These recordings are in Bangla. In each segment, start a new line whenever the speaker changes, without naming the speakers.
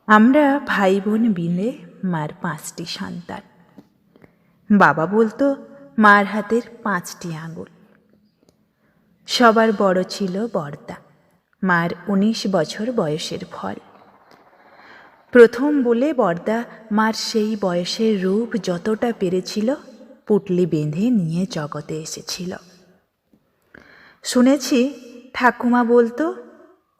আমরা ভাই বোন মিলে মার 5টি সন্তান। বাবা বলতো মার হাতের 5টি আঙুল। সবার বড় ছিল বড়দা, মার 19 বছর বয়সের ফল। প্রথম বলে বড়দা মার সেই বয়সের রূপ যতটা পেরেছিল পুটলি বেঁধে নিয়ে জগতে এসেছিল। শুনেছি ঠাকুমা বলতো,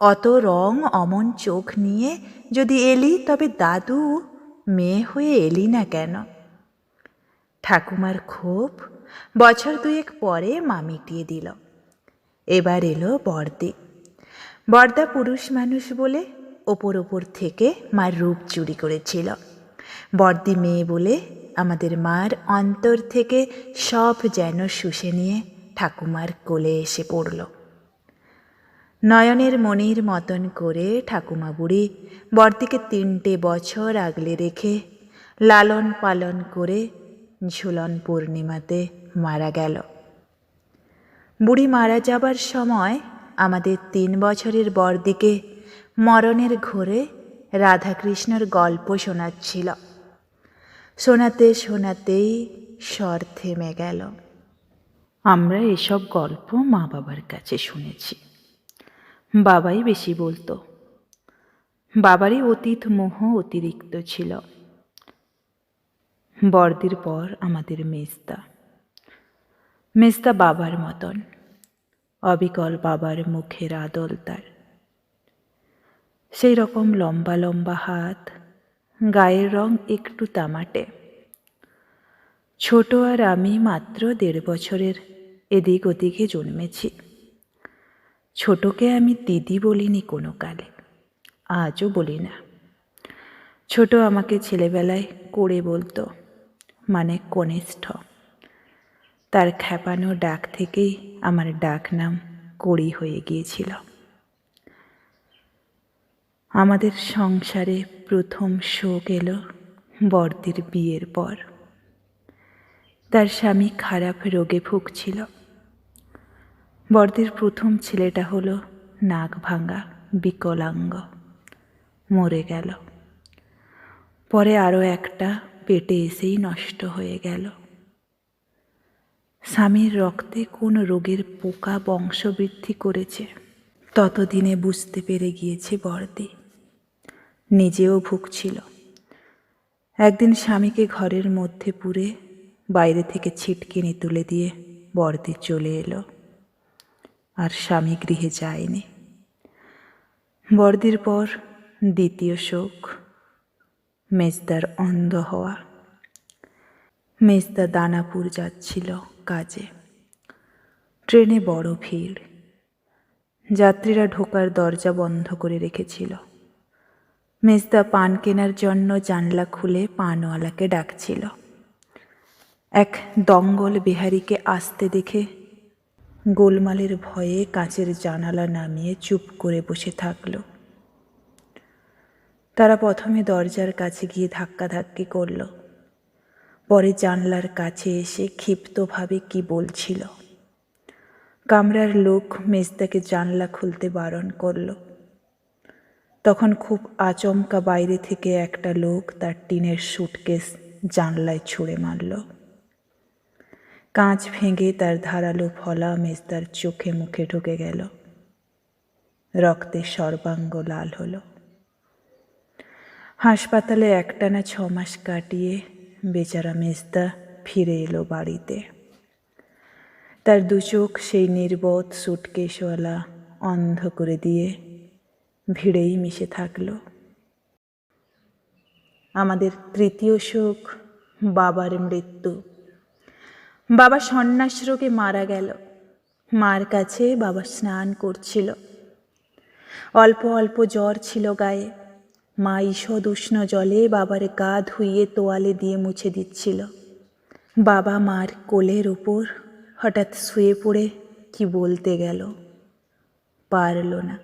অত রং অমন চোখ নিয়ে যদি এলি তবে দাদু মেয়ে হয়ে এলি না কেন? ঠাকুমার ক্ষোভ বছর 2 পরে মা মিটিয়ে দিল। এবার এলো বড়দি। বড়দা পুরুষ মানুষ বলে ওপর থেকে মার রূপ চুরি করেছিল। বড়দি মেয়ে বলে আমাদের মার অন্তর থেকে সব যেন শুষে নিয়ে ঠাকুমার কোলে এসে পড়ল। নয়নের মনির মতন করে ঠাকুমা বুড়ি বড়দিকে 3টে বছর আগলে রেখে লালন পালন করে ঝুলন পূর্ণিমাতে মারা গেল। বুড়ি মারা যাবার সময় আমাদের 3 বছরের বড়দিকে মরণের ঘোরে রাধাকৃষ্ণর গল্প শোনাচ্ছিল। শোনাতে শোনাতেই স্বর থেমে গেল। আমরা এসব গল্প মা বাবার কাছে শুনেছি। বাবাই বেশি বলতো। বাবারই অতীত মোহ অতিরিক্ত ছিল। বড়দির পর আমাদের মেজদা বাবার মতন, অবিকল বাবার মুখের আদল তার। সেই রকম লম্বা লম্বা হাত, গায়ের রং একটু তামাটে। ছোট আর আমি মাত্র 1.5 বছরের এদিক ওদিকে জন্মেছি। ছোটকে আমি দিদি বলিনি কোনো কালে, আজও বলি না। ছোট আমাকে ছেলেবেলায় করে বলতো, মানে কনিষ্ঠ। তার খ্যাপানো ডাক থেকেই আমার ডাক নাম কড়ি হয়ে গিয়েছিল। আমাদের সংসারে প্রথম শোক এলো বড়দির বিয়ের পর। তার স্বামী খারাপ রোগে ভুগছিল। বড়দির প্রথম ছেলেটা হলো নাক ভাঙা, বিকলাঙ্গ, মরে গেল। পরে আরও একটা পেটে এসেই নষ্ট হয়ে গেল। স্বামীর রক্তে কোন রোগের পোকা বংশবৃদ্ধি করেছে ততদিনে বুঝতে পেরে গিয়েছে বড়দি। নিজেও ভুগছিল। একদিন স্বামীকে ঘরের মধ্যে পুরে বাইরে থেকে ছিটকিনি তুলে দিয়ে বড়দি চলে এলো, আর স্বামী গৃহে যায়নি। বড়দির পর দ্বিতীয় শোক, মেজদার অন্ধ হওয়া। মেজদা দানাপুর যাচ্ছিল কাজে। ট্রেনে বড় ভিড়। যাত্রীরা ঢোকার দরজা বন্ধ করে রেখেছিল। মেজদা পান কেনার জন্য জানলা খুলে পানওয়ালাকে ডাকছিল। এক দঙ্গল বেহারিকে আসতে দেখে গোলমালের ভয়ে কাঁচের জানালা নামিয়ে চুপ করে বসে থাকল। তারা প্রথমে দরজার কাছে গিয়ে ধাক্কাধাক্কি করল, পরে জানলার কাছে এসে ক্ষিপ্তভাবে কি বলছিল। কামরার লোক মেজদাকে জানলা খুলতে বারণ করল। তখন খুব আচমকা বাইরে থেকে একটা লোক তার টিনের সুটকেস জানলায় ছুঁড়ে মারল। কাঁচ ভেঙে তার ধারালো ফলা মেজদার চোখে মুখে ঢুকে গেল। রক্তে সর্বাঙ্গ লাল হলো। হাসপাতালে একটানা 6 মাস কাটিয়ে বেচারা মেজদা ফিরে এলো বাড়িতে। তার 2 চোখ সেই নির্বোধ সুটকেসওয়ালা অন্ধ করে দিয়ে ভিড়েই মিশে থাকল। আমাদের তৃতীয় শোক, বাবার মৃত্যু। বাবা সন্ন্যাস রোগে মারা গেল। মার কাছে বাবা স্নান করছিল। অল্প অল্প জ্বর ছিল গায়ে। মা ঈষৎ উষ্ণ জলে বাবার গা ধুইয়ে তোয়ালে দিয়ে মুছে দিচ্ছিল। বাবা মার কোলের উপর হঠাৎ শুয়ে পড়ে কি বলতে গেল, পারল না।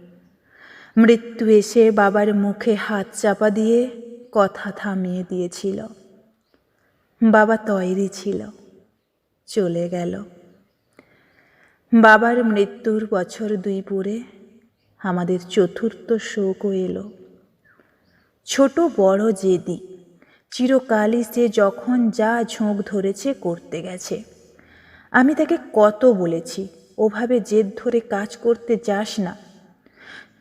মৃত্যু এসে বাবার মুখে হাত চাপা দিয়ে কথা থামিয়ে দিয়েছিল। বাবা তৈরি ছিল, চলে গেল। বাবার মৃত্যুর বছর 2 পরে আমাদের চতুর্থ শোকও এলো। ছোট বড় জেদি, চিরকালই সে যখন যা ঝোঁক ধরেছে করতে গেছে। আমি তাকে কত বলেছি, ওভাবে জেদ ধরে কাজ করতে যাস না,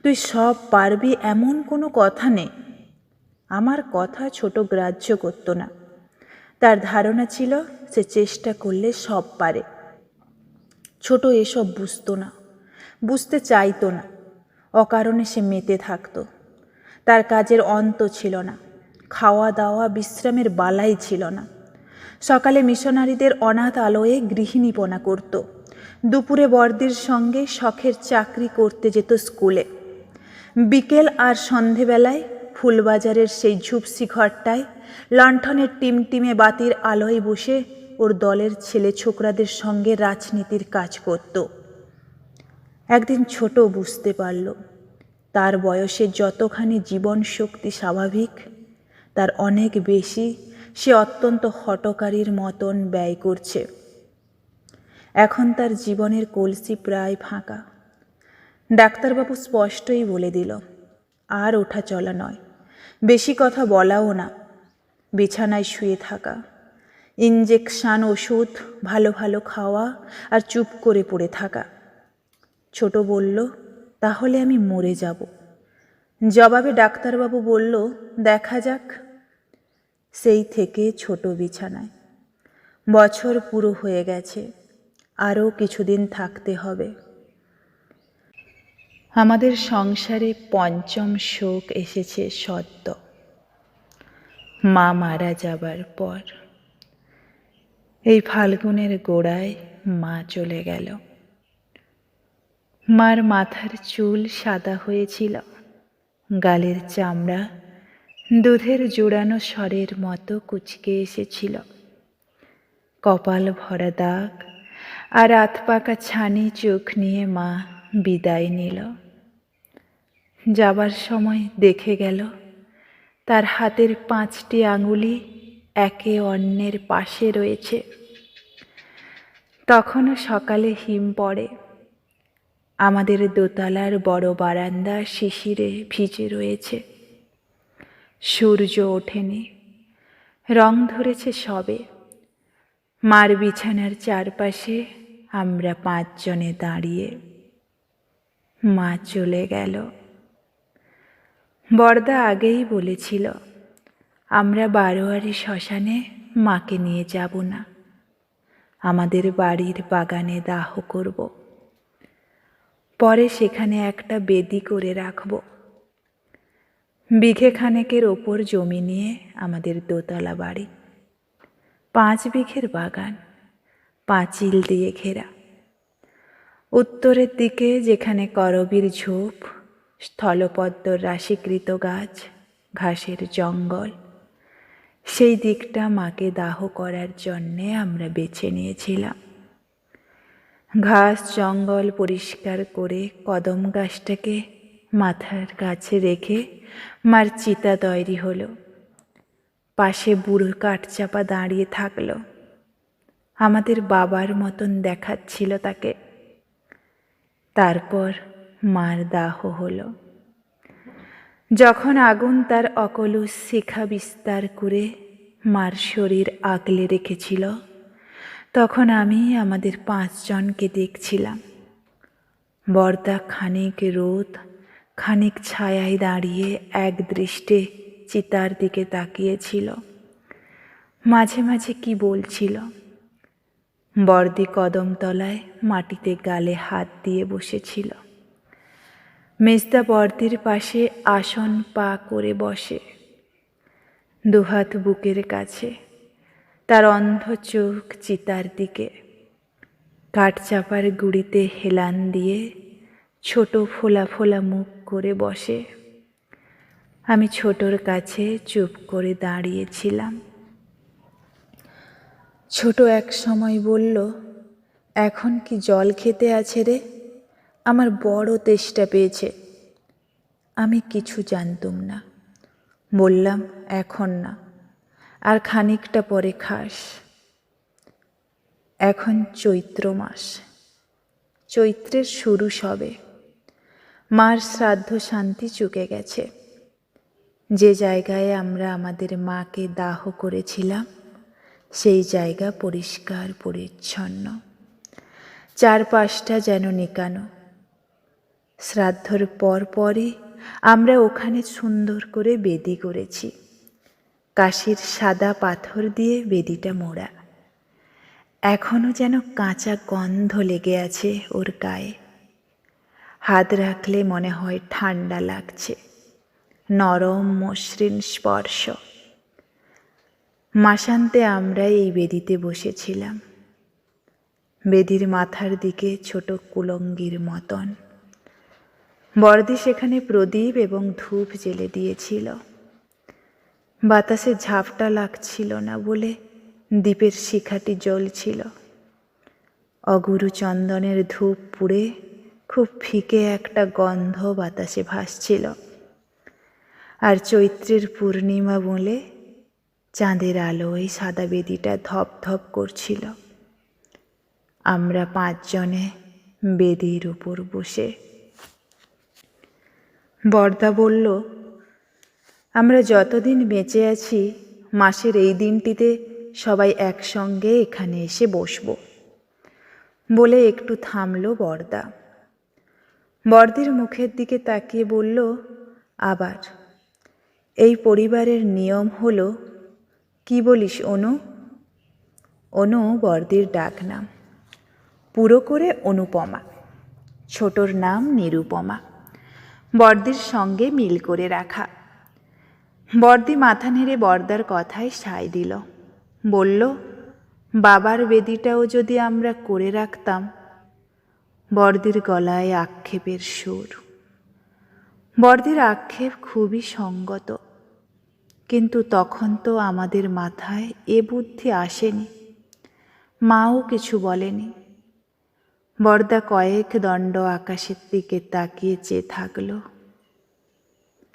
তুই সব পারবি এমন কোনো কথা নেই। আমার কথা ছোট গ্রাহ্য করতো না। তার ধারণা ছিল সে চেষ্টা করলে সব পারে। ছোট এসব বুঝতো না, বুঝতে চাইতো না। অকারণে সে মেতে থাকতো। তার কাজের অন্ত ছিল না, খাওয়া দাওয়া বিশ্রামের বালাই ছিল না। সকালে মিশনারিদের অনাথ আলোয়ে গৃহিণীপনা করত, দুপুরে বর্দির সঙ্গে শখের চাকরি করতে যেত স্কুলে। বিকেল আর সন্ধেবেলায় ফুলবাজারের সেই ঝুপসি ঘরটায় লণ্ঠনের টিমটিমে বাতির আলোয় বসে ওর দলের ছেলে ছোকরাদের সঙ্গে রাজনীতির কাজ করত। একদিন ছোট বুঝতে পারল, তার বয়সে যতখানি জীবন শক্তি স্বাভাবিক, তার অনেক বেশি সে অত্যন্ত হঠকারীর মতন ব্যয় করছে। এখন তার জীবনের কলসি প্রায় ফাঁকা। ডাক্তারবাবু স্পষ্টই বলে দিল, আর ওঠা চলা নয়, বেশি কথা বলাও না, বিছানায় শুয়ে থাকা, ইঞ্জেকশন ওষুধ ভালো ভালো খাওয়া আর চুপ করে পড়ে থাকা। ছোট বলল, তাহলে আমি মরে যাব। জবাবে ডাক্তারবাবু বলল, দেখা যাক। সেই থেকে ছোট বিছানায়। বছর পুরো হয়ে গেছে, আরও কিছুদিন থাকতে হবে। আমাদের সংসারে পঞ্চম শোক এসেছে সদ্য, মা মারা যাবার পর। এই ফাল্গুনের গোড়ায় মা চলে গেল। মার মাথার চুল সাদা হয়েছিল, গালের চামড়া দুধের জোড়ানো স্বরের মতো কুচকে এসেছিল। কপাল ভরা দাগ আর আধপাকা ছানি চোখ নিয়ে মা বিদায় নিল। যাবার সময় দেখে গেল তার হাতের 5টি আঙুলি একে অন্যের পাশে রয়েছে। তখনও সকালে হিম পড়ে। আমাদের দোতলার বড় বারান্দা শিশিরে ভিজে রয়েছে। সূর্য ওঠেনি, রং ধরেছে সবে। মার বিছানার চারপাশে আমরা 5 জনে দাঁড়িয়ে। মা চলে গেল। বরদা আগেই বলেছিল, আমরা বারোয়ারি শ্মশানে মাকে নিয়ে যাব না, আমাদের বাড়ির বাগানে দাহ করব। পরে সেখানে একটা বেদি করে রাখব। বিঘে খানেকের ওপর জমি নিয়ে আমাদের দোতলা বাড়ি, 5 বিঘের বাগান, পাঁচিল দিয়ে ঘেরা। উত্তরের দিকে যেখানে করবীর ঝোপ, স্থলপদ্মর রাশিকৃত গাছ, ঘাসের জঙ্গল, সেই দিকটা মাকে দাহ করার জন্যে আমরা বেছে নিয়েছিলাম। ঘাস জঙ্গল পরিষ্কার করে কদম গাছটাকে মাথার কাছে রেখে মার চিতা তৈরি হলো। পাশে বুড়ো কাঠচাপা দাঁড়িয়ে থাকলো, আমাদের বাবার মতন দেখাচ্ছিল তাকে। তারপর মার দাহ হলো। যখন আগুন তার অকলুষ শিখা বিস্তার করে মার শরীর আগলে রেখেছিল, তখন আমি আমাদের 5 জনকে দেখছিলাম। বরদা খানিক রোদ খানিক ছায়ায় দাঁড়িয়ে এক দৃষ্টে চিতার দিকে তাকিয়েছিল, মাঝে মাঝে কি বলছিল। বর্দি কদমতলায় মাটিতে গালে হাত দিয়ে বসেছিল। মেজদা বর্দির পাশে আসন পা করে বসে, দুহাত বুকের কাছে, তার অন্ধ চোখ চিতার দিকে। কাঠচাপার গুঁড়িতে হেলান দিয়ে ছোট ফোলা ফোলা মুখ করে বসে। আমি ছোটর কাছে চুপ করে দাঁড়িয়েছিলাম। ছোট এক সময় বলল, এখন কি জল খেতে আছে রে? আমার বড় তেষ্টা পেয়েছে। আমি কিছু জানতুম না। বললাম, এখন না, আর খানিকটা পরে খাস। এখন চৈত্র মাস, চৈত্রের শুরু সবে। মার শ্রাদ্ধ শান্তি চুকে গেছে। যে জায়গায় আমরা আমাদের মাকে দাহ করেছিলাম সেই জায়গা পরিষ্কার পরিচ্ছন্ন, চারপাশটা যেন নিকানো। শ্রাদ্ধর পরই আমরা ওখানে সুন্দর করে বেদি করেছি। কাশির সাদা পাথর দিয়ে বেদিটা মোড়া। এখনো যেন কাঁচা গন্ধ লেগে আছে ওর গায়ে। হাত রাখলে মনে হয় ঠান্ডা লাগছে, নরম মসৃণ স্পর্শ। মাসান্তে আমরা এই বেদিতে বসেছিলাম। বেদির মাথার দিকে ছোট কুলঙ্গির মতন। বড়দি সেখানে প্রদীপ এবং ধূপ জ্বেলে দিয়েছিল। বাতাসে ঝাপটা লাগছিল না বলে দ্বীপের শিখাটি জ্বলছিল। অগুরু চন্দনের ধূপ পুড়ে খুব ফিকে একটা গন্ধ বাতাসে ভাসছিল। আর চৈত্রের পূর্ণিমা বলে চাঁদের আলোয় সাদা বেদিটা ধপধপ করছিল। আমরা 5 জনে বেদির উপর বসে। বড়দা বলল, আমরা যতদিন বেঁচে আছি মাসের এই দিনটিতে সবাই একসঙ্গে এখানে এসে বসব। বলে একটু থামল বড়দা। বড়দির মুখের দিকে তাকিয়ে বলল, আবার এই পরিবারের নিয়ম হলো, কি বলিস অনু? অনু বড়দির ডাক নাম। পুরো করে অনুপমা, ছোটর নাম নিরুপমা। বড়দির সঙ্গে মিল করে রাখা। বড়দি মাথা নেড়ে বড়দার কথায় সায় দিল। বলল, বাবার বেদিটাও যদি আমরা করে রাখতাম। বড়দির গলায় আক্ষেপের সুর। বড়দির আক্ষেপ খুবই সঙ্গত, কিন্তু তখন তো আমাদের মাথায় এ বুদ্ধি আসেনি। মাও কিছু বলেনি। বড়দা কয়েক দণ্ড আকাশের দিকে তাকিয়ে চেয়ে থাকল।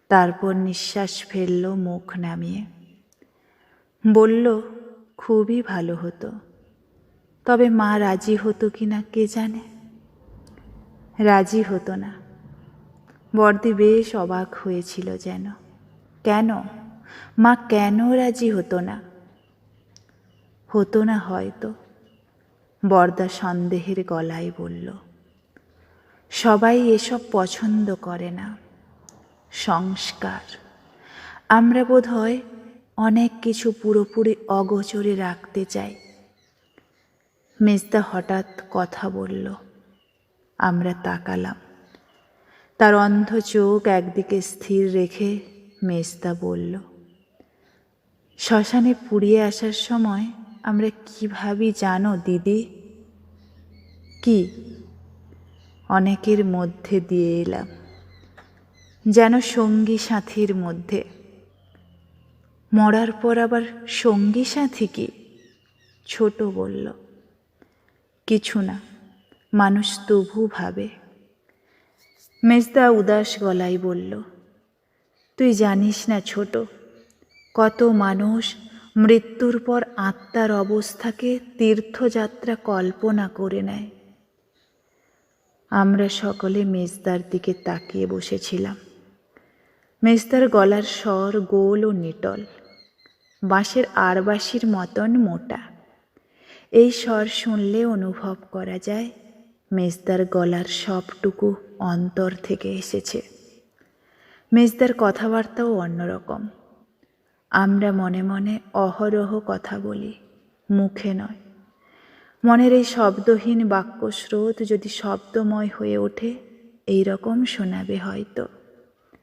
তারপর নিঃশ্বাস ফেলল মুখ নামিয়ে। বলল, খুবই ভালো হতো, তবে মা রাজি হতো কিনা কে জানে। রাজি হতো না। বড়দি বেশ অবাক হয়েছিল যেন। কেন মা, কেন রাজি হতো না? হতো না হয়তো। বড়দা সন্দেহের গলায় বলল, সবাই এসব পছন্দ করে না। সংস্কার। আমরা বোধহয় অনেক কিছু পুরোপুরি অগোচরে রাখতে চাই। মেজদা হঠাৎ কথা বলল। আমরা তাকালাম। তার অন্ধ চোখ একদিকে স্থির রেখে মেজদা বলল, শ্মশানে পুড়িয়ে আসার সময় আমরা কি ভাবি জানো দিদি? কি? অনেকের মধ্যে দিয়ে এলাম, যেন সঙ্গী সাথীর মধ্যে। মরার পর আবার সঙ্গী সাথী কি? ছোট বলল, কিছু না, মানুষ তবু ভাবে। মেজদা উদাস গলায় বলল, তুই জানিস না ছোট, কত মানুষ মৃত্যুর পর আত্মার অবস্থাকে তীর্থযাত্রা কল্পনা করে নেয়। আমরা সকলে মেজদার দিকে তাকিয়ে বসেছিলাম। মেজদার গলার স্বর গোল ও নিটল, বাঁশের আরবাসির মতন মোটা। এই স্বর শুনলে অনুভব করা যায় মেজদার গলার সবটুকু অন্তর থেকে এসেছে। মেজদার কথাবার্তাও অন্যরকম। আমরা মনে মনে অহরহ কথা বলি, মুখে নয়। মনের এই শব্দহীন বাক্যস্রোত যদি শব্দময় হয়ে ওঠে, এই রকম শোনাবে হয়তো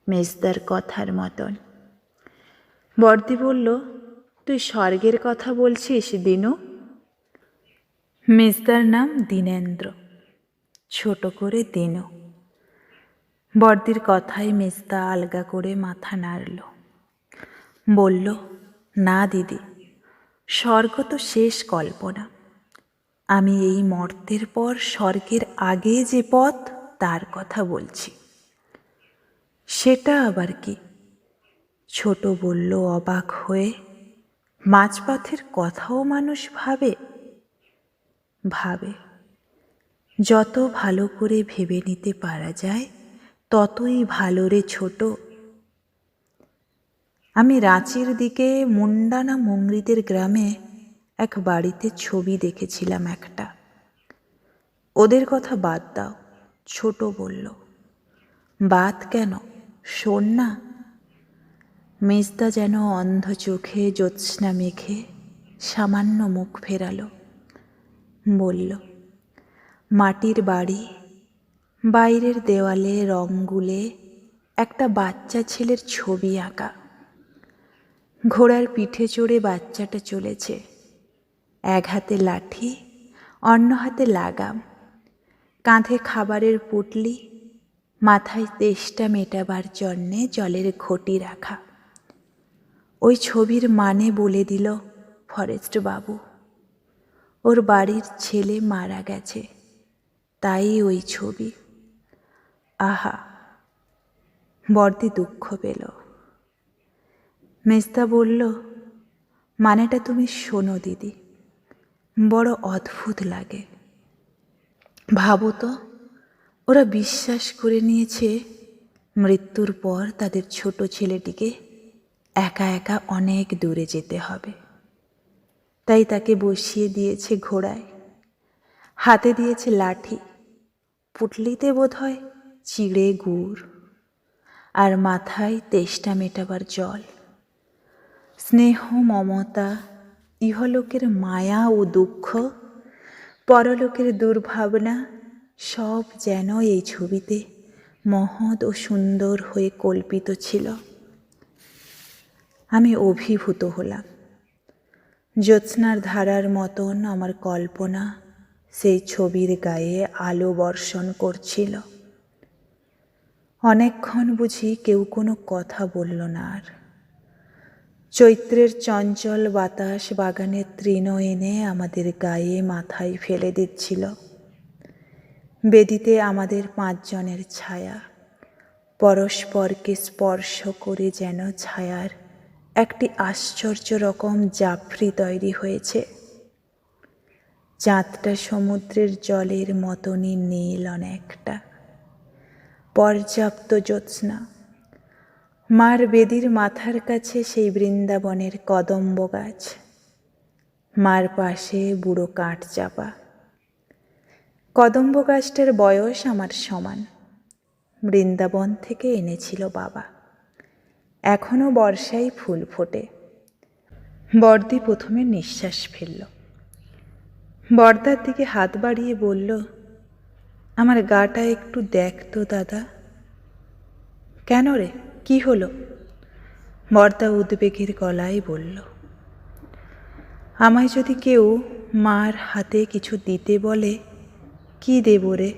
মেজদার কথার মতন। বড়দি বলল, তুই স্বর্গের কথা বলছিস দিনু? মেজদার নাম দীনেন্দ্র, ছোট করে দিনু। বড়দির কথায় মেজদা আলগা করে মাথা নাড়ল। বলল, না দিদি, স্বর্গ তো শেষ কল্পনা। আমি এই মর্তের পর স্বর্গের আগে যে পথ তার কথা বলছি। সেটা আবার কি? ছোট বলল অবাক হয়ে, মাঝপথের কথাও মানুষ ভাবে? ভাবে। যত ভালো করে ভেবে নিতে পারা যায় ততই ভালো রে ছোট। আমি রাঁচির দিকে মুন্ডানা মুংরিদের গ্রামে এক বাড়িতে ছবি দেখেছিলাম একটা। ওদের কথা বাদ দাও, ছোট বলল। বাদ কেন, শোন না। মেজদা যেন অন্ধ চোখে জ্যোৎস্না মেখে সামান্য মুখ ফেরালো, বলল, মাটির বাড়ি, বাইরের দেওয়ালে রং গুলে একটা বাচ্চা ছেলের ছবি আঁকা। ঘোড়ার পিঠে চড়ে বাচ্চাটা চলেছে, এক হাতে লাঠি, অন্য হাতে লাগাম, কাঁধে খাবারের পুটলি, মাথায় তেষ্টা মেটাবার জন্যে জলের ঘটি রাখা। ওই ছবির মানে বলে দিল ফরেস্ট বাবু। ওর বাড়ির ছেলে মারা গেছে, তাই ওই ছবি। আহা, বড়দি দুঃখ পেল। মেজদা বলল, মানেটা তুমি শোনো দিদি, বড় অদ্ভুত লাগে। ভাবো তো, ওরা বিশ্বাস করে নিয়েছে মৃত্যুর পর তাদের ছোট ছেলেটিকে একা একা অনেক দূরে যেতে হবে, তাই তাকে বসিয়ে দিয়েছে ঘোড়ায়, হাতে দিয়েছে লাঠি, পুটলিতে বোধহয় চিড়ে গুড়, আর মাথায় তেষ্টা মেটাবার জল। স্নেহ, মমতা, ইহলোকের মায়া ও দুঃখ, পরলোকের দুর্ভাবনা সব যেন এই ছবিতে মহৎ ও সুন্দর হয়ে কল্পিত ছিল। আমি অভিভূত হলাম। জ্যোৎস্নার ধারার মতন আমার কল্পনা সেই ছবির গায়ে আলো বর্ষণ করছিল। অনেকক্ষণ বুঝি কেউ কোনো কথা বলল না আর। চৈত্রের চঞ্চল বাতাস বাগানের তৃণ এনে আমাদের গায়ে মাথায় ফেলে দিচ্ছিল। বেদিতে আমাদের 5 জনের ছায়া পরস্পরকে স্পর্শ করে যেন ছায়ার একটি আশ্চর্য রকম জাফরি তৈরি হয়েছে। চাঁদটা সমুদ্রের জলের মতনই নীল অনেকটা। পর্যাপ্ত জ্যোৎস্না। মার বেদির মাথার কাছে সেই বৃন্দাবনের কদম্ব গাছ, মার পাশে বুড়ো কাঠ চাপা। কদম্ব গাছটার বয়স আমার সমান, বৃন্দাবন থেকে এনেছিল বাবা। এখনো বর্ষায় ফুল ফোটে। বড়দি প্রথমে নিঃশ্বাস ফেলল, বড়দার দিকে হাত বাড়িয়ে বলল, আমার গাটা একটু দেখ তো দাদা। কেন রে, কি হলো? বড়দা উদ্বেগের গলায় বলল, আমায় যদি কেউ মার হাতে কিছু দিতে বলে, কি দেব রে?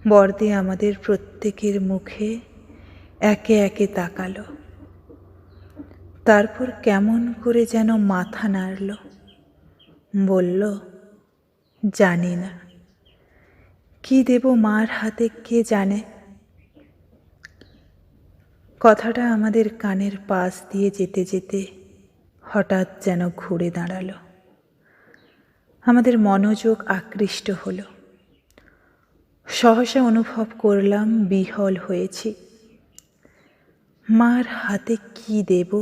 বড়দি আমাদের প্রত্যেকের মুখে একে একে তাকালো, তারপর কেমন করে যেন মাথা নাড়ল, বলল, জানি না। কি দেব মার হাতে কে জানে। কথাটা আমাদের কানের পাশ দিয়ে যেতে যেতে হঠাৎ যেন ঘুরে দাঁড়ালো। আমাদের মনোযোগ আকৃষ্ট হলো। সহসা অনুভব করলাম বিহ্বল হয়েছি। মার হাতে কি দেব,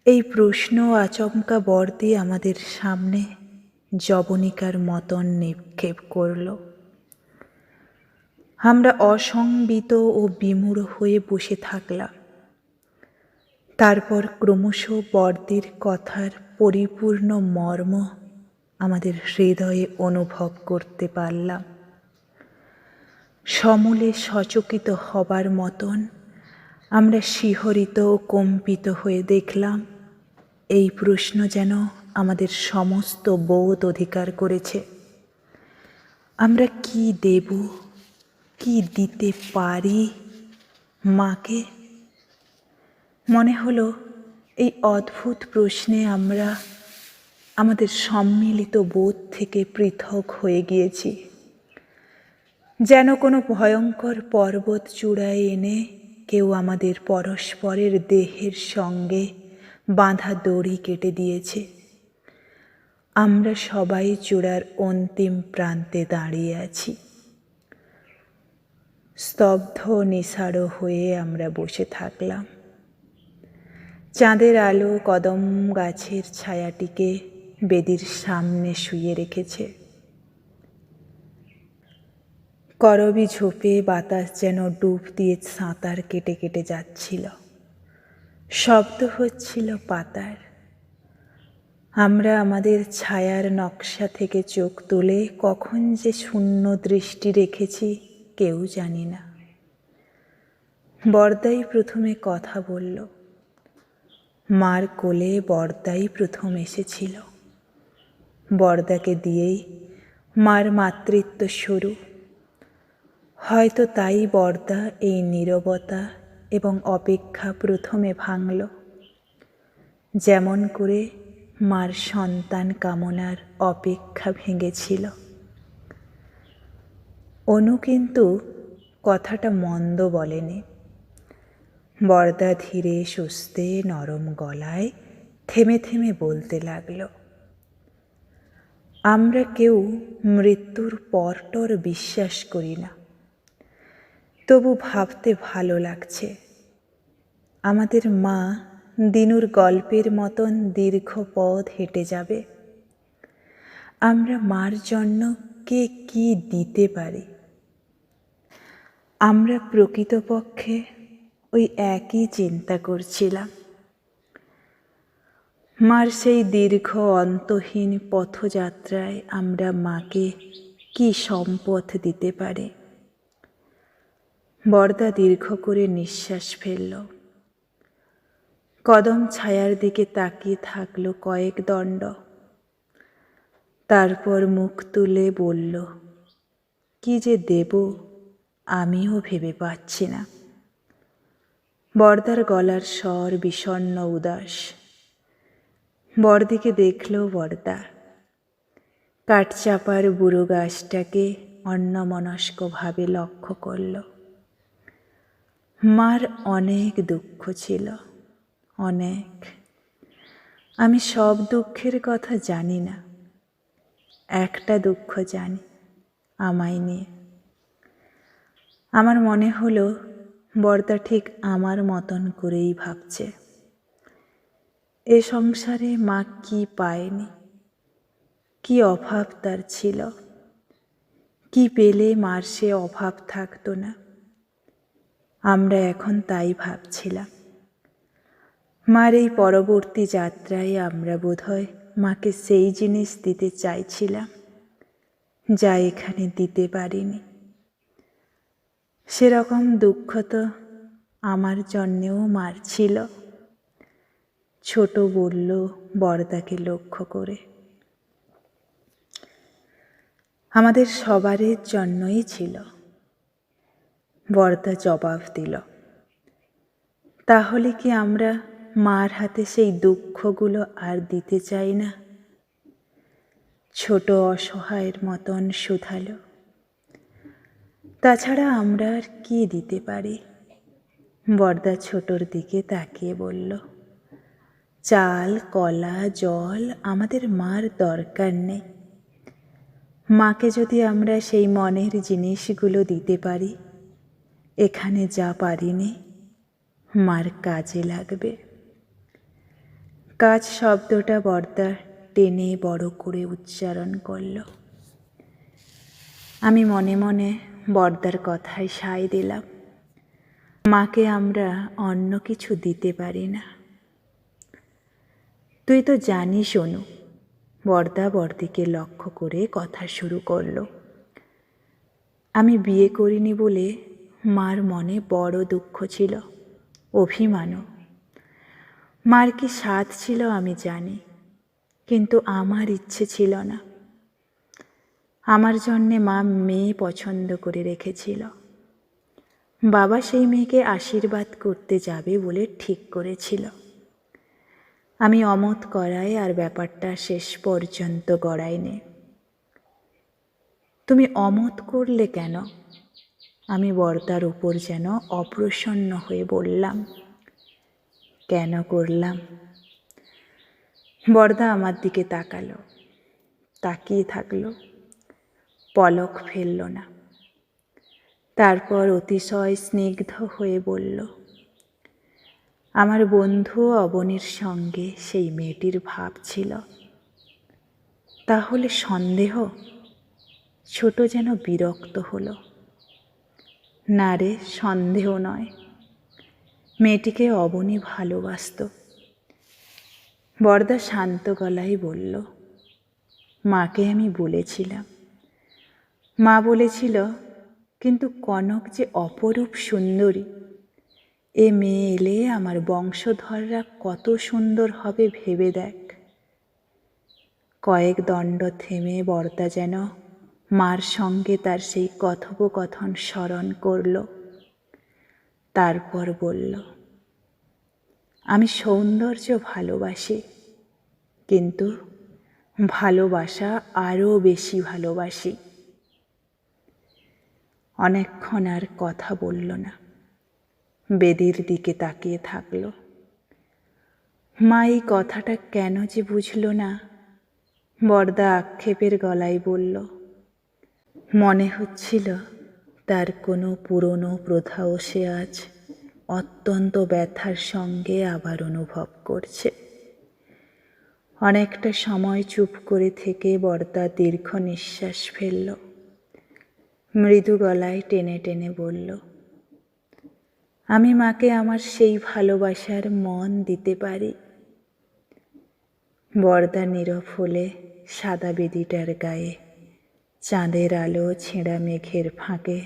এই প্রশ্ন আচমকা বড়দি আমাদের সামনে যবনিকার মতন নিক্ষেপ করল। আমরা অসংবিত ও বিমূঢ় হয়ে বসে থাকলাম। তারপর ক্রমশ বড়দির কথার পরিপূর্ণ মর্ম আমাদের হৃদয়ে অনুভব করতে পারলাম। সমূলে সচকিত হবার মতন আমরা শিহরিত ও কম্পিত হয়ে দেখলাম এই প্রশ্ন যেন আমাদের সমস্ত বোধ অধিকার করেছে। আমরা কি দেব, কি দিতে পারি মাকে? মনে হলো এই অদ্ভুত প্রশ্নে আমরা আমাদের সম্মিলিত বোধ থেকে পৃথক হয়ে গিয়েছি। যেন কোনো ভয়ঙ্কর পর্বত চূড়ায় এনে কেউ আমাদের পরস্পরের দেহের সঙ্গে বাঁধা দড়ি কেটে দিয়েছে। আমরা সবাই চূড়ার অন্তিম প্রান্তে দাঁড়িয়ে আছি। স্তব্ধ নিসাড় হয়ে আমরা বসে থাকলাম। চাঁদের আলো কদম গাছের ছায়াটিকে বেদির সামনে শুইয়ে রেখেছে। করবি ঝোপে বাতাস যেন ডুব দিয়ে সাঁতার কেটে কেটে যাচ্ছিল। শব্দ হচ্ছিল পাতার। আমরা আমাদের ছায়ার নকশা থেকে চোখ তুলে কখন যে শূন্য দৃষ্টি রেখেছি কেউ জানি না। বরদাই প্রথমে কথা বলল। মার কোলে বরদাই প্রথম এসেছিল। বরদাকে দিয়েই মার মাতৃত্ব শুরু। হয়তো তাই বরদা এই নীরবতা এবং অপেক্ষা প্রথমে ভাঙল, যেমন করে মার সন্তান কামনার অপেক্ষা ভেঙেছিল। অনু কিন্তু কথাটা মন্দ বলেনি। বরদা ধীরে সুস্থে নরম গলায় থেমে থেমে বলতে লাগল, আমরা কেউ মৃত্যুর পরটর বিশ্বাস করি না, তবু ভাবতে ভালো লাগছে আমাদের মা দিনুর গল্পের মতন দীর্ঘ পথ হেঁটে যাবে। আমরা মার জন্য কে কি দিতে পারি। আমরা প্রকৃতপক্ষে ওই একই চিন্তা করছিলাম। মার সেই দীর্ঘ অন্তহীন পথযাত্রায় আমরা মাকে কি সম্পদ দিতে পারি। বরদা দীর্ঘ করে নিঃশ্বাস ফেলল। কদম ছায়ার দিকে তাকিয়ে থাকলো কয়েক দণ্ড। তারপর মুখ তুলে বলল, কি যে দেব আমিও ভেবে পাচ্ছি না। বরদার গলার স্বর বিষণ্ণ উদাস। বরদিকে দেখল বরদা। কাঠচাপার বুড়ো গাছটাকে অন্যমনস্কভাবে লক্ষ্য করল। মার অনেক দুঃখ ছিল, অনেক। আমি সব দুঃখের কথা জানি না, একটা দুঃখ জানি, আমায় নিয়ে। আমার মনে হলো বরদা ঠিক আমার মতন করেই ভাবছে। এ সংসারে মা কি পায়নি, কি অভাব তার ছিল, কি পেলে মার সে অভাব থাকতো না। আমরা এখন তাই ভাবছিলাম। মার এই পরবর্তী যাত্রায় আমরা বোধহয় মাকে সেই জিনিস দিতে চাইছিলাম যা এখানে দিতে পারিনি। সেরকম দুঃখ তো আমার জন্যেও মার ছিল। ছোট বলল বরদাকে লক্ষ্য করে, আমাদের সবারের জন্যই ছিল। বরদা জবাব দিল, তাহলে কি আমরা মার হাতে সেই দুঃখগুলো আর দিতে চাই না? ছোট অসহায়ের মতন শুধালো, তাছাড়া আমরা আর কি দিতে পারি? বরদা ছোটর দিকে তাকিয়ে বলল, চাল কলা জল আমাদের মার দরকার নেই। মাকে যদি আমরা সেই মনের জিনিসগুলো দিতে পারি, এখানে যা পারিনি মার কাজে লাগবে। কাজ শব্দটা বরদা টেনে বড় করে উচ্চারণ করল। আমি মনে মনে বরদার কথায় সায় দিলাম। মাকে আমরা অন্য কিছু দিতে পারি না। তুই তো জানিস অনু, বরদা বরদিকে লক্ষ্য করে কথা শুরু করল, আমি বিয়ে করিনি বলে মার মনে বড় দুঃখ ছিল, অভিমানও। মার কি স্বাদ ছিল আমি জানি, কিন্তু আমার ইচ্ছে ছিল না। আমার জন্যে মা মেয়ে পছন্দ করে রেখেছিল। বাবা সেই মেয়েকে আশীর্বাদ করতে যাবে বলে ঠিক করেছিল। আমি অমত করাই আর ব্যাপারটা শেষ পর্যন্ত গড়ায়নি। তুমি অমত করলে কেন? আমি বরদার উপর যেন অপ্রসন্ন হয়ে বললাম। কেন করলাম? বরদা আমার দিকে তাকালো, তাকিয়ে থাকলো, পলক ফেলল না। তারপর অতিশয় স্নিগ্ধ হয়ে বলল, আমার বন্ধু অবনীর সঙ্গে সেই মেয়েটির ভাব ছিল। তাহলে সন্দেহ? ছোট যেন বিরক্ত হলো। না রে, সন্দেহ নয়, মেয়েটিকে অবনী ভালোবাসত। বরদা শান্ত গলায় বলল, মাকে আমি বলেছিলাম। মা বলেছিল, কিন্তু কনক যে অপরূপ সুন্দরী, এ মেয়ে এলে আমার বংশধররা কত সুন্দর হবে ভেবে দেখ। কয়েক দণ্ড থেমে বরদা যেন মার সঙ্গে তার সেই কথোপকথন স্মরণ করল। তারপর বলল, আমি সৌন্দর্য ভালোবাসি, কিন্তু ভালোবাসা আরও বেশি ভালোবাসি। অনেকক্ষণ আর কথা বলল না, বেদির দিকে তাকিয়ে থাকল। মা এই কথাটা কেন যে বুঝল না? বরদা আক্ষেপের গলায় বলল, মনে হচ্ছিল তার কোনো পুরনো প্রথাও সে আজ অত্যন্ত ব্যথার সঙ্গে আবার অনুভব করছে। অনেকটা সময় চুপ করে থেকে বরদা দীর্ঘ নিঃশ্বাস ফেলল। মৃদু গলায় টেনে টেনে বলল, আমি মাকে আমার সেই ভালোবাসার মন দিতে পারি। বরদা নীরব হলে সাদা বেদিটার গায়ে চাঁদের আলো ছেঁড়া মেঘের ফাঁকে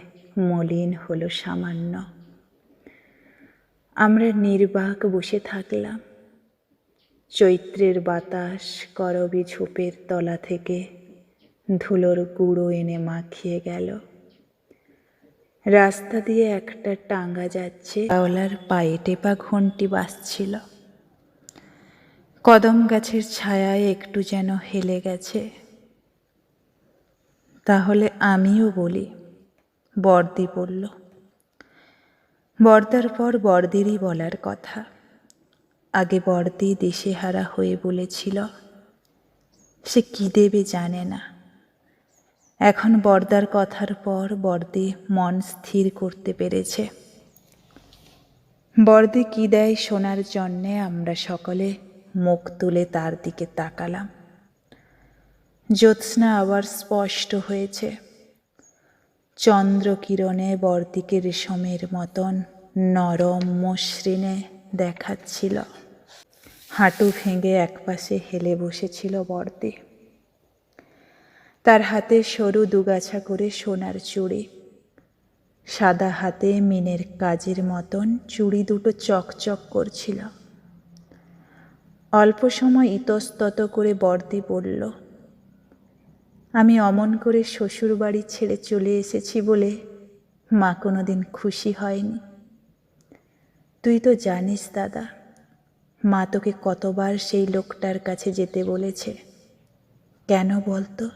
মলিন হলো সামান্য। আমরা নির্বাক বসে থাকলাম। চৈত্রের বাতাস করবি ঝোপের তলা থেকে ধুলোর গুঁড়ো এনে মাখিয়ে গেল। রাস্তা দিয়ে একটা টাঙ্গা যাচ্ছে, ওলার পায়ে টেপা ঘন্টি বাজছিল। কদম গাছের ছায়ায় একটু যেন হেলে গেছে। তাহলে আমিও বলি, বর্দি বলল। বর্দার পর বর্দিরই বলার কথা। আগে বর্দি দিশেহারা হয়ে বলেছিল, সে কি দেবে জানে না। এখন বর্দার কথার পর বর্দি মন স্থির করতে পেরেছে। বর্দি কি দেয় শোনার জন্যে আমরা সকলে মুখ তুলে তার দিকে তাকালাম। জ্যোৎস্না আবার স্পষ্ট হয়েছে। চন্দ্রকিরণে বর্দিকে রেশমের মতন নরম মসৃণে দেখাচ্ছিল। হাঁটু ভেঙে একপাশে হেলে বসেছিল বর্দি। তার হাতে সরু দুগাছা করে সোনার চুড়ি। সাদা হাতে মিনের কাজের মতন চুড়ি দুটো চকচক করছিল। অল্প সময় ইতস্তত করে বর্দি বলল, আমি অমন করে শ্বশুর বাড়ি ছেড়ে চলে এসেছি বলে মা কোনোদিন খুশি হয়নি। তুই তো জানিস দাদা, মা তোকে কতবার সেই লোকটার কাছে যেতে বলেছে। কেন বলতো?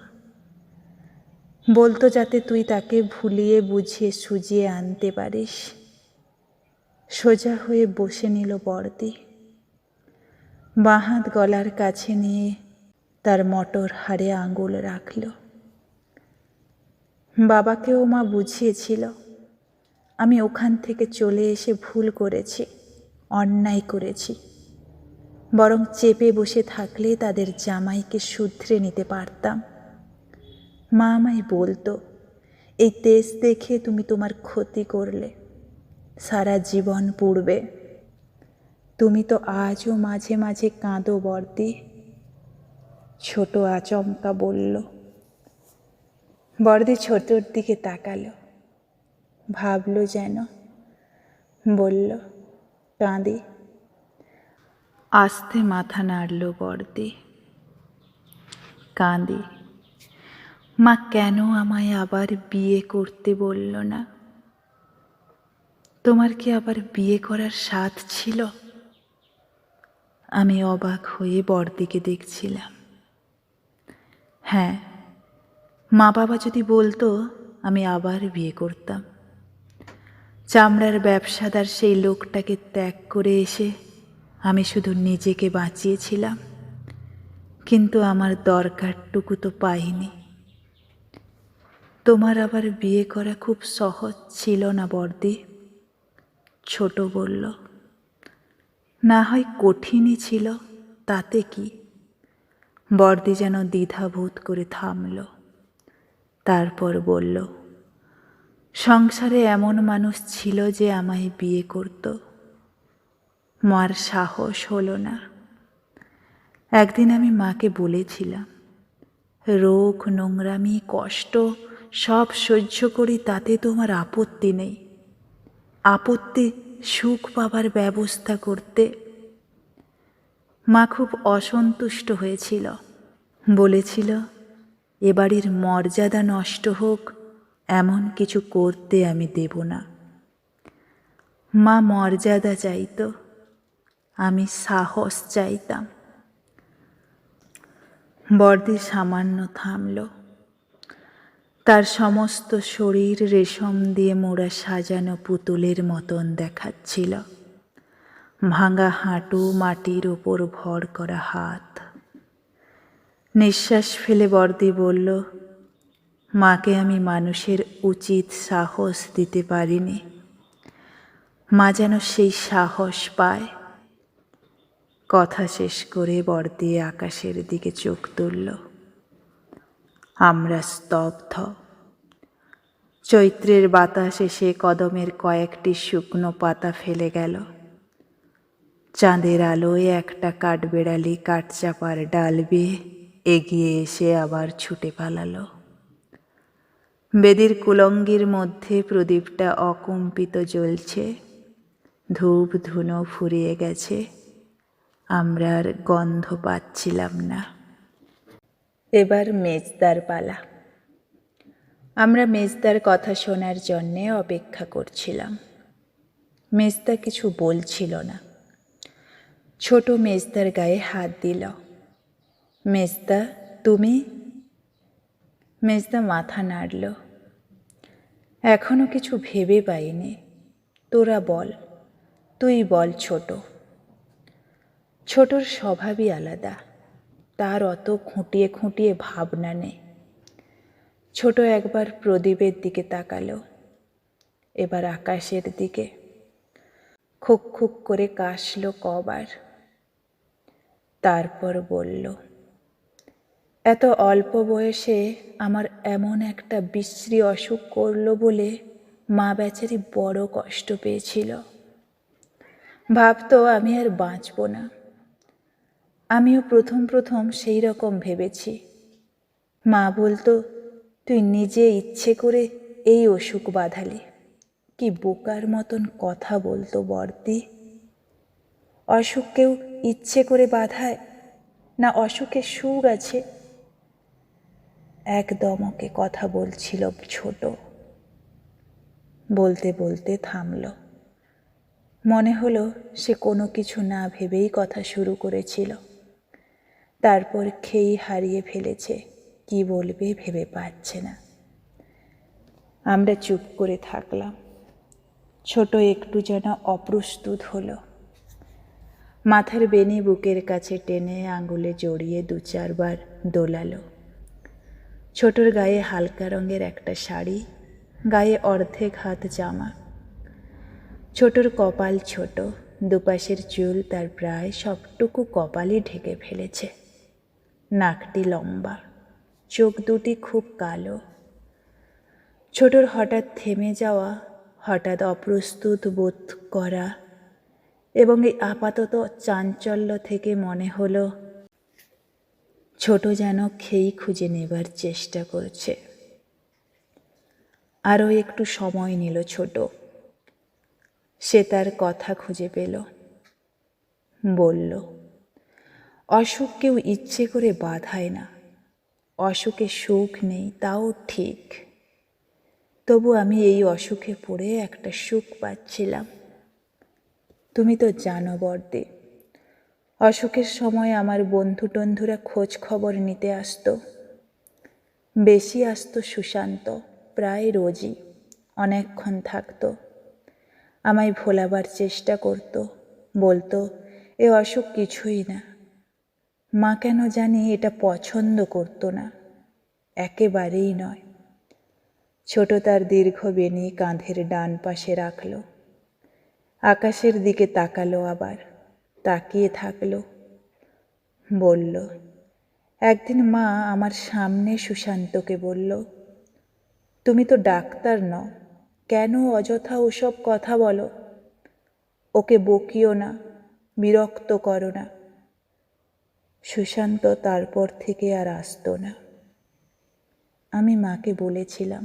বলতো যাতে তুই তাকে ভুলিয়ে বুঝিয়ে সুজিয়ে আনতে পারিস। সোজা হয়ে বসে নিল বর্দি। বাঁ হাত গলার কাছে নিয়ে তার মটর হাড়ে আঙুল রাখল। বাবাকেও মা বুঝিয়েছিল, আমি ওখান থেকে চলে এসে ভুল করেছি, অন্যায় করেছি। বরং চেপে বসে থাকলে তাদের জামাইকে শুধরে নিতে পারতাম। মা আমায় বলতো, এই তেজ দেখে তুমি তোমার ক্ষতি করলে, সারা জীবন পুড়বে। তুমি তো আজও মাঝে মাঝে কাঁদো বর্দি। ছোট আচমকা বলল। বর্দি ছোটর দিকে তাকালো, ভাবলো যেন, বলল, কাঁদি। আস্তে মাথা নাড়ল বর্দি। কাঁদি। মা কেন আমায় আবার বিয়ে করতে বলল না? তোমার কি আবার বিয়ে করার সাধ ছিল? আমি অবাক হয়ে বর্দিকে দেখছিলাম। হ্যাঁ, মা বাবা যদি বলতো আমি আবার বিয়ে করতাম। চামড়ার ব্যবসাদার সেই লোকটাকে ত্যাগ করে এসে আমি শুধু নিজেকে বাঁচিয়েছিলাম, কিন্তু আমার দরকারটুকু তো পাইনি। তোমার আবার বিয়ে করা খুব সহজ ছিল না বর্দি? ছোট বলল। না হয় কঠিনই ছিল, তাতে কি? বর্দি যেন দ্বিধাবোধ করে থামল, তারপর বলল, সংসারে এমন মানুষ ছিল যে আমায় বিয়ে করত। মার সাহস হলো না। একদিন আমি মাকে বলেছিলাম, রোগ, নোংরামি, কষ্ট সব সহ্য করি, তাতে তোমার আপত্তি নেই। আপত্তি সুখ পাবার ব্যবস্থা করতে। মা খুব অসন্তুষ্ট হয়েছিল, বলেছিল এ বাড়ির মর্যাদা নষ্ট হোক এমন কিছু করতে আমি দেব না। মা মর্যাদা চাইত, আমি সাহস চাইতাম। বর্দি সামান্য থামল। তার সমস্ত শরীর রেশম দিয়ে মোড়া সাজানো পুতুলের মতন দেখাচ্ছিল। ভাঙা হাঁটু, মাটির ওপর ভর করা হাত। নিঃশ্বাস ফেলে বর্দি বলল, মাকে আমি মানুষের উচিত সাহস দিতে পারিনি। মা যেন সেই সাহস পায়। কথা শেষ করে বর্দি আকাশের দিকে চোখ তুলল। আমরা স্তব্ধ। চৈত্রের বাতাস এসে কদমের কয়েকটি শুকনো পাতা ফেলে গেল। চাঁদের আলোয় একটা কাঠবেড়ালি কাঠচাপার ডাল বেয়ে এগিয়ে এসে আবার ছুটে পালালো। বেদির কুলঙ্গির মধ্যে প্রদীপটা অকম্পিত জ্বলছে। ধূপ ধুনো ফুরিয়ে গেছে, আমরা আর গন্ধ পাচ্ছিলাম না। এবার মেজদার পালা। আমরা মেজদার কথা শোনার জন্যে অপেক্ষা করছিলাম। মেজদা কিছু বলছিল না। ছোট মেজদার গায়ে হাত দিল। মেজদা, তুমি? মেজদা মাথা নাড়ল। এখনো কিছু ভেবে পাইনি। তোরা বল, তুই বল ছোট। ছোটর স্বভাবই আলাদা, তার অত খুঁটিয়ে খুঁটিয়ে ভাবনা নেই। ছোট একবার প্রদীপের দিকে তাকালো, এবার আকাশের দিকে। খুক খুক করে কাশল কবার, তারপর বলল, এত অল্প বয়সে আমার এমন একটা বিশ্রী অসুখ করলো বলে মা বেচারি বড় কষ্ট পেয়েছিল। ভাবতো আমি আর বাঁচব না। আমিও প্রথম প্রথম সেই রকম ভেবেছি। মা বলতো, তুই নিজে ইচ্ছে করে এই অসুখ বাঁধালি। কি বোকার মতন কথা বলতো বর্দি। অসুখ কেউ ইচ্ছে করে বাঁধায় না? অসুখে সুখ আছে? একদম ওকে কথা বলছিল ছোট। বলতে বলতে থামল। মনে হলো সে কোনো কিছু না ভেবেই কথা শুরু করেছিল, তারপর খেই হারিয়ে ফেলেছে, কি বলবে ভেবে পাচ্ছে না। আমরা চুপ করে থাকলাম। ছোট একটু যেন অপ্রস্তুত হলো। মাথার বেনি বুকের কাছে টেনে আঙুলে জড়িয়ে 2-4 বার দোলালো। ছোটর গায়ে হালকা রঙের একটা শাড়ি, গায়ে অর্ধেক হাত জামা। ছোটর কপাল ছোট, দুপাশের চুল তার প্রায় সবটুকু কপালই ঢেকে ফেলেছে। নাকটি লম্বা, চোখ দুটি খুব কালো। ছোটর হঠাৎ থেমে যাওয়া, হঠাৎ অপ্রস্তুত বোধ করা এবং এই আপাতত চাঞ্চল্য থেকে মনে হলো ছোট যেন খেই খুঁজে নেবার চেষ্টা করছে। আরও একটু সময় নিল ছোট। সে তার কথা খুঁজে পেল। বলল, অসুখ কেউ ইচ্ছে করে বাঁধায় না। অসুখে সুখ নেই, তাও ঠিক। তবু আমি এই অসুখে পড়ে একটা সুখ পাচ্ছিলাম। তুমি তো জানো বর্দি, অসুখের সময় আমার বন্ধু টন্ধুরা খোঁজ খবর নিতে আসতো। বেশি আসতো সুশান্ত, প্রায় রোজই, অনেকক্ষণ থাকতো। আমায় ভোলাবার চেষ্টা করত, বলতো এ অসুখ কিছুই না। মা কেন জানি এটা পছন্দ করতো না, একেবারেই নয়। ছোট তার দীর্ঘ বেনি কাঁধের ডান পাশে রাখল, আকাশের দিকে তাকালো আবার। তাকিয়ে থাকলো। বলল, একদিন মা আমার সামনে সুশান্তকে বলল, তুমি তো ডাক্তার নও, কেন অযথা ওসব কথা বলো? ওকে বকিও না, বিরক্ত করো না। সুশান্ত তারপর থেকে আর আসতো না। আমি মাকে বলেছিলাম,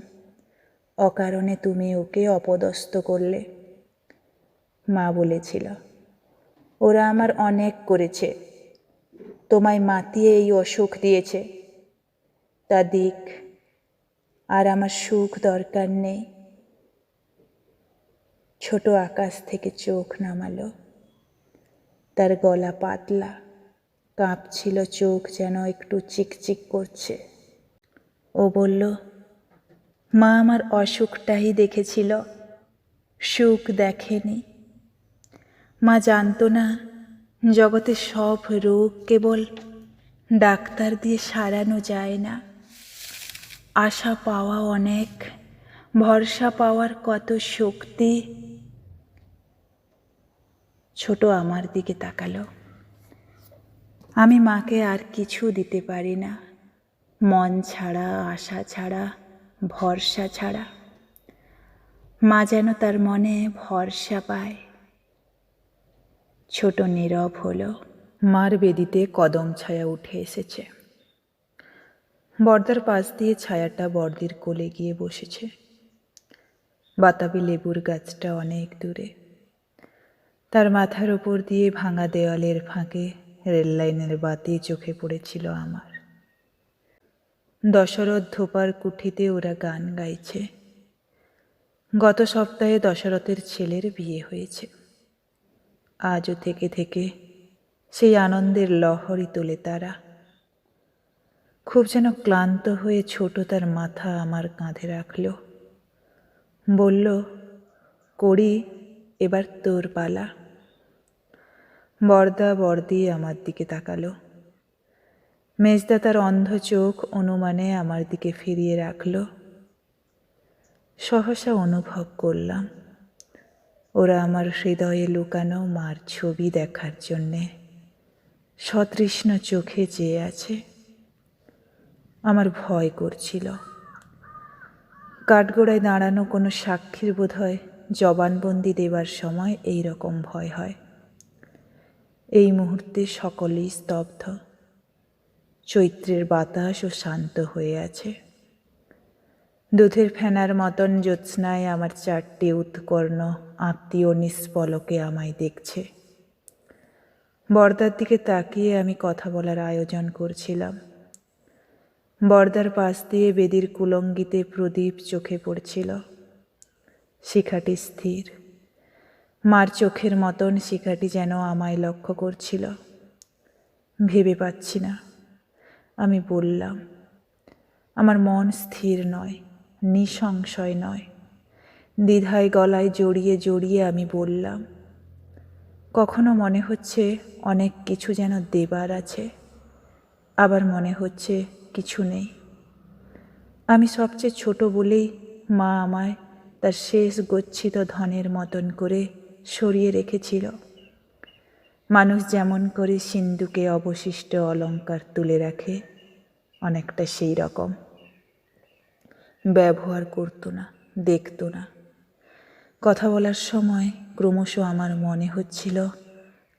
অকারণে তুমি ওকে অপদস্থ করলে। মা বলেছিল, ওরা আমার অনেক করেছে, তোমায় মাতিয়ে এই অসুখ দিয়েছে, তা দিক, আর আমার সুখ দরকার নেই। ছোট আকাশ থেকে চোখ নামালো। তার গলা পাতলা, কাঁপছিল চোখ, যেন একটু চিকচিক করছে। ও বলল, মা আমার অসুখটাই দেখেছিল, সুখ দেখেনি। মা জানতো না জগতে সব রোগ কেবল ডাক্তার দিয়ে সারানো যায় না। আশা পাওয়া অনেক, ভরসা পাওয়ার কত শক্তি। ছোট আমার দিকে তাকালো। আমি মাকে আর কিছু দিতে পারি না, মন ছাড়া, আশা ছাড়া, ভরসা ছাড়া। মা যেন তার মনে ভরসা পায়। ছোট নীরব হলো। মার বেদিতে কদম ছায়া উঠে এসেছে। বর্দার পাশ দিয়ে ছায়াটা বর্দির কোলে গিয়ে বসেছে। বাতাবি লেবুর গাছটা অনেক দূরে। তার মাথার ওপর দিয়ে ভাঙা দেওয়ালের ফাঁকে রেললাইনের বাতি চোখে পড়েছিল আমার। দশরথ ধোপার কুঠিতে ওরা গান গাইছে। গত সপ্তাহে দশরথের ছেলের বিয়ে হয়েছে। আজও থেকে থেকে সেই আনন্দের লহরী তোলে তারা। খুব যেন ক্লান্ত হয়ে ছোট তার মাথা আমার কাঁধে রাখল। বলল, করি, এবার তোর পালা। বর্দা বর্দি আমার দিকে তাকালো। মেজদা তার অন্ধ চোখ অনুমানে আমার দিকে ফিরিয়ে রাখল। সহসা অনুভব করলাম ওরা আমার হৃদয়ে লুকানো মার ছবি দেখার জন্যে সতৃষ্ণ চোখে চেয়ে আছে। আমার ভয় করছিল। কাঠগোড়ায় দাঁড়ানো কোনো সাক্ষীর বোধহয় জবানবন্দি দেবার সময় এই রকম ভয় হয়। এই মুহূর্তে সকলেই স্তব্ধ। চৈত্রের বাতাসও শান্ত হয়ে আছে। দুধের ফেনার মতন জ্যোৎস্নায় আমার চারটি উৎকর্ণ আত্মীয় নিষ্পলকে আমায় দেখছে। বর্দার দিকে তাকিয়ে আমি কথা বলার আয়োজন করছিলাম। বর্দার পাশ দিয়ে বেদির কুলঙ্গিতে প্রদীপ চোখে পড়ছিল। শিখাটি স্থির। মার চোখের মতন শিখাটি যেন আমায় লক্ষ্য করছিল। ভেবে পাচ্ছি না। আমি বললাম, আমার মন স্থির নয়, নিঃসংশয় নয়। দ্বিধায় গলায় জড়িয়ে জড়িয়ে আমি বললাম, কখনো মনে হচ্ছে অনেক কিছু যেন দেবার আছে, আবার মনে হচ্ছে কিছু নেই। আমি সবচেয়ে ছোট বলেই মা আমায় তার শেষ গচ্ছিত ধনের মতন করে সরিয়ে রেখেছিল। মানুষ যেমন করে সিন্ধুকে অবশিষ্ট অলংকার তুলে রাখে, অনেকটা সেই রকম। ব্যবহার করতো না, দেখতো না। কথা বলার সময় ক্রমশ আমার মনে হচ্ছিল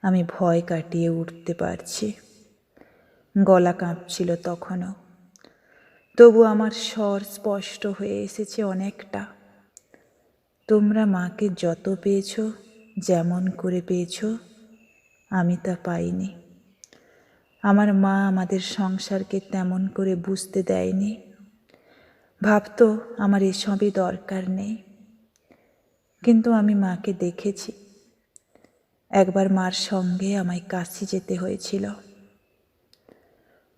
আমি ভয় কাটিয়ে উঠতে পারছি। গলা কাঁপছিল তখনও, তবু আমার স্বর স্পষ্ট হয়ে এসেছে অনেকটা। তোমরা মাকে যত পেয়েছ, যেমন করে পেয়েছ, আমি তা পাইনি। আমার মা আমাদের সংসারকে তেমন করে বুঝতে দেয়নি। ভাবতো আমার এসবই দরকার নেই। কিন্তু আমি মাকে দেখেছি। একবার মার সঙ্গে আমায় কাশি যেতে হয়েছিল।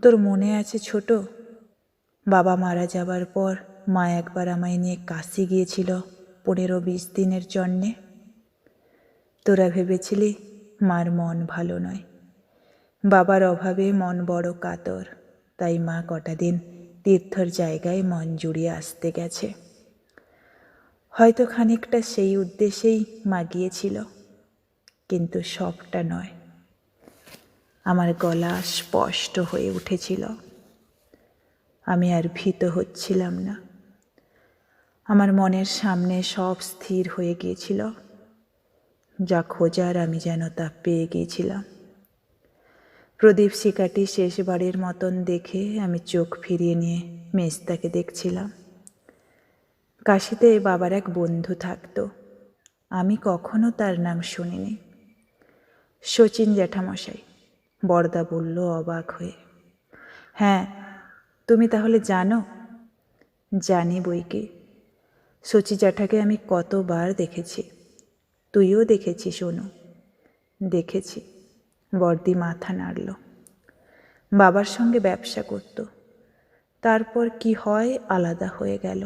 তোর মনে আছে ছোট, বাবা মারা যাবার পর মা একবার আমায় নিয়ে কাশি গিয়েছিল 15-20 দিনের জন্যে। তোরা ভেবেছিলি মার মন ভালো নয়, বাবার অভাবে মন বড় কাতর, তাই মা কটা দিন তীর্থর জায়গায় মন জুড়িয়ে আসতে গেছে। হয়তো খানিকটা সেই উদ্দেশ্যেই মা গিয়েছিল, কিন্তু সবটা নয়। আমার গলা স্পষ্ট হয়ে উঠেছিল। আমি আর ভীত হচ্ছিলাম না। আমার মনের সামনে সব স্থির হয়ে গিয়েছিল। যা খোঁজার আমি যেন তা পেয়ে গিয়েছিলাম। প্রদীপ শিকাটি শেষবারের মতন দেখে আমি চোখ ফিরিয়ে নিয়ে মেজদাকে দেখছিলাম। কাশিতে বাবার এক বন্ধু থাকতো, আমি কখনো তার নাম শুনিনি। শচীন জ্যাঠামশাই, বরদা বলল অবাক হয়ে। হ্যাঁ, তুমি তাহলে জানো? জানি বইকি। শচী জ্যাঠাকে আমি কতবার দেখেছি। তুইও দেখেছিস অনু? দেখেছি। বর্দি মাথা নাড়ল। বাবার সঙ্গে ব্যবসা করত, তারপর কি হয় আলাদা হয়ে গেল।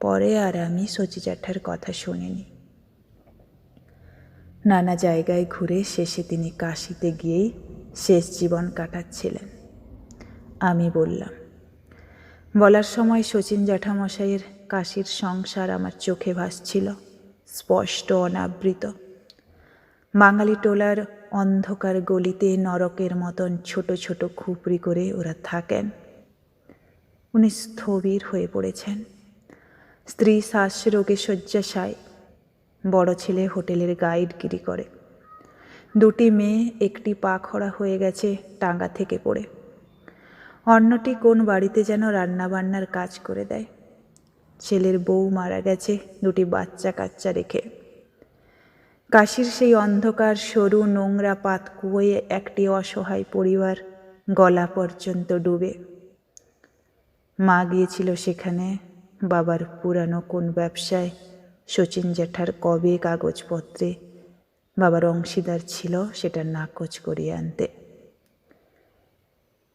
পরে আর আমি শচী জ্যাঠার কথা শুনিনি। নানা জায়গায় ঘুরে শেষে তিনি কাশিতে গিয়েই শেষ জীবন কাটাচ্ছিলেন। আমি বললাম। বলার সময় শচীন জ্যাঠামশাইয়ের কাশির সংসার আমার চোখে ভাসছিল, স্পষ্ট অনাবৃত। বাঙালি টোলার অন্ধকার গলিতে নরকের মতন ছোট ছোট খুপড়ি করে ওরা থাকেন। উনি স্থবির হয়ে পড়েছেন। স্ত্রী শ্বাসরোগে শয্যাশায়ী। বড় ছেলে হোটেলের গাইডগিরি করে। দুটি মেয়ে, একটি পা খড়া হয়ে গেছে টাঙ্গা থেকে পড়ে, অন্যটি কোন বাড়িতে যেন রান্নাবান্নার কাজ করে দেয়। ছেলের বউ মারা গেছে দুটি বাচ্চা কাচ্চা রেখে। কাশির সেই অন্ধকার সরু নোংরা পাতকুয়োয় একটি অসহায় পরিবার গলা পর্যন্ত ডুবে। মা গিয়েছিল সেখানে বাবার পুরানো কোন ব্যবসায় শচীন জ্যাঠার কবে কাগজপত্রে বাবার অংশীদার ছিল সেটা নাকচ করিয়ে আনতে।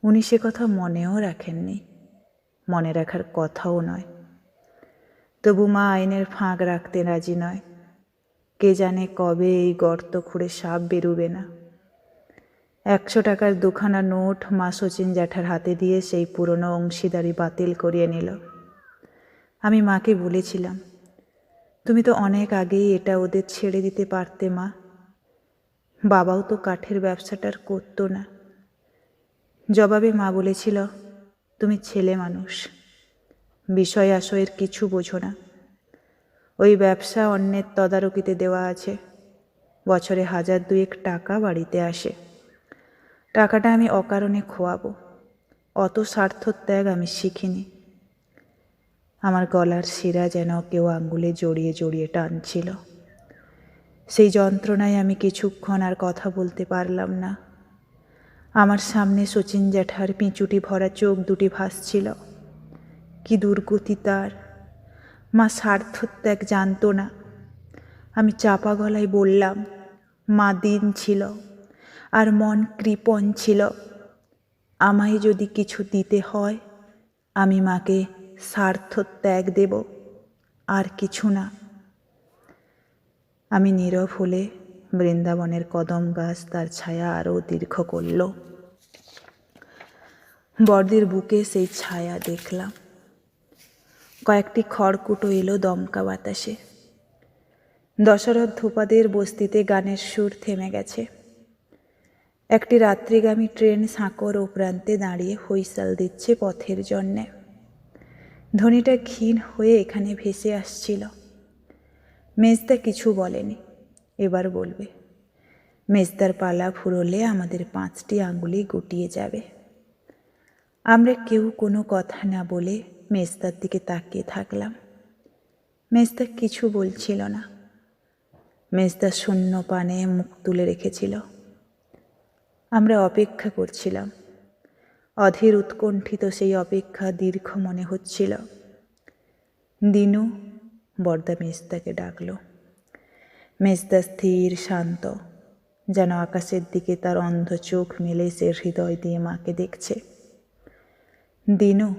উনি সে কথা মনেও রাখেননি, মনে রাখার কথাও নয়। তবু মা আইনের ফাঁক রাখতে রাজি নয়। কে জানে কবে এই গর্ত খুঁড়ে সাপ বেরুবে না। 100 টাকার দুখানা নোট মা শচীন জ্যাঠার হাতে দিয়ে সেই পুরনো অংশীদারি বাতিল করিয়ে নিল। আমি মাকে বলেছিলাম, তুমি তো অনেক আগেই এটা ওদের ছেড়ে দিতে পারতে মা। বাবাও তো কাঠের ব্যবসাটার করতো না। জবাবে মা বলেছিল, তুমি ছেলে মানুষ, বিষয় আশয়ের কিছু বোঝো না। ওই ব্যবসা অন্যের তদারকিতে দেওয়া আছে। বছরে 1000-2 টাকা বাড়িতে আসে। টাকাটা আমি অকারণে খোয়াবো। অত স্বার্থত্যাগ আমি শিখিনি। আমার গলার শিরা যেন কেউ আঙ্গুলে জড়িয়ে জড়িয়ে টানছিল। সেই যন্ত্রণায় আমি কিছুক্ষণ আর কথা বলতে পারলাম না। আমার সামনে শচীন জ্যাঠার পিঁচুটি ভরা চোখ দুটি ভাসছিল। কি দুর্গতি তার! মা স্বার্থত্যাগ জানতো না। আমি চাপা গলায় বললাম, মা দিন ছিল আর মন কৃপণ ছিল। আমায় যদি কিছু দিতে হয় আমি মাকে স্বার্থত্যাগ দেব, আর কিছু না। আমি নীরব হলে বৃন্দাবনের কদম গাছ তার ছায়া আরও দীর্ঘ করল। বর্দির বুকে সেই ছায়া দেখলাম। কয়েকটি খড়কুটো এলো দমকা বাতাসে। দশরথ ধোপাদের বস্তিতে গানের সুর থেমে গেছে। একটি রাত্রিগামী ট্রেন সাঁকোর ও প্রান্তে দাঁড়িয়ে হুইসেল দিচ্ছে পথের জন্যে। ধ্বনিটা ক্ষীণ হয়ে এখানে ভেসে আসছিল। মেজদা কিছু বলেনি, এবার বলবে। মেজদার পালা ফুরোলে আমাদের 5টি আঙ্গুলি গুটিয়ে যাবে। আমরা কেউ কোনো কথা না বলে মেজদার দিকে তাকিয়ে থাকলাম। মেজদা কিছু বলছিল না। মেজদা শূন্য পানে মুখ তুলে রেখেছিল। আমরা অপেক্ষা করছিলাম। অধীর উৎকণ্ঠিত সেই অপেক্ষা দীর্ঘ মনে হচ্ছিল। দিনু, বরদা মেজদাকে ডাকল। মেজদা স্থির শান্ত, যেন আকাশের দিকে তার অন্ধ চোখ মেলে সে হৃদয় দিয়ে মাকে দেখছে। দিনু,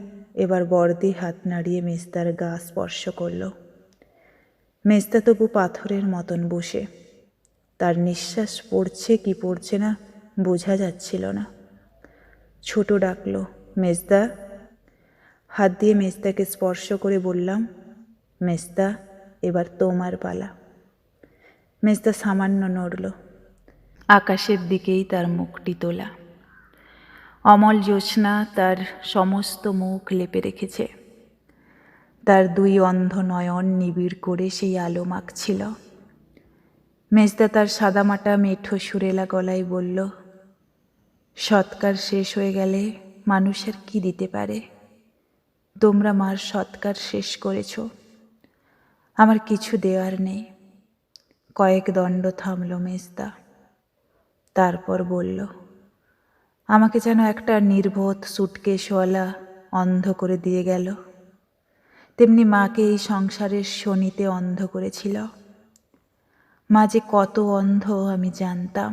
এবার বর্দি হাত নাড়িয়ে মেজদার গা স্পর্শ করল। মেজদা তবু পাথরের মতন বসে। তার নিঃশ্বাস পড়ছে কি পড়ছে না বোঝা যাচ্ছিল না। ছোট ডাকল, মেজদা। হাত দিয়ে মেজদাকে স্পর্শ করে বললাম, মেজদা, এবার তোমার পালা। মেজদা সামান্য নড়ল। আকাশের দিকেই তার মুখটি তোলা। অমল জ্যোৎস্না তার সমস্ত মুখ লেপে রেখেছে। তার দুই অন্ধ নয়ন নিবিড় করে সেই আলো মাখছিল। মেজদা তার সাদামাটা মেঠো সুরেলা গলায় বলল, সৎকার শেষ হয়ে গেলে মানুষ আর কি দিতে পারে? তোমরা মার সৎকার শেষ করেছ, আমার কিছু দেওয়ার নেই। কয়েক দণ্ড থামল মেজদা, তারপর বলল, আমাকে যেন একটা নির্বোধ সুটকেশওয়ালা অন্ধ করে দিয়ে গেল, তেমনি মাকে এই সংসারের শনিতে অন্ধ করেছিল। মা যে কত অন্ধ আমি জানতাম।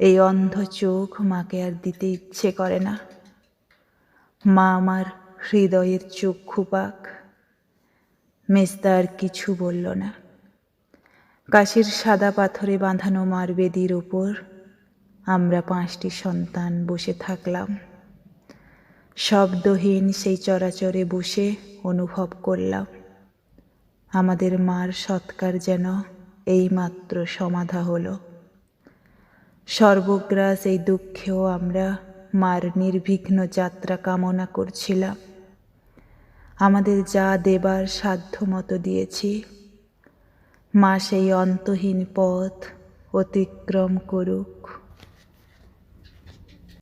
এই অন্ধ চোখ মাকে আর দিতে ইচ্ছে করে না। মা আমার হৃদয়ের চক্ষু পাক। মেজদা আর কিছু বলল না। কাশির সাদা পাথরে বাঁধানো মার বেদির ওপর আমরা 5টি সন্তান বসে থাকলাম। শব্দহীন সেই চরাচরে বসে অনুভব করলাম আমাদের মার সৎকার যেন এইমাত্র সমাধা হলো। সর্বগ্রাস এই দুঃখেও আমরা মার নির্বিঘ্ন যাত্রা কামনা করছিলাম। আমাদের যা দেবার সাধ্য মতো দিয়েছি। মা সেই অন্তহীন পথ অতিক্রম করুক।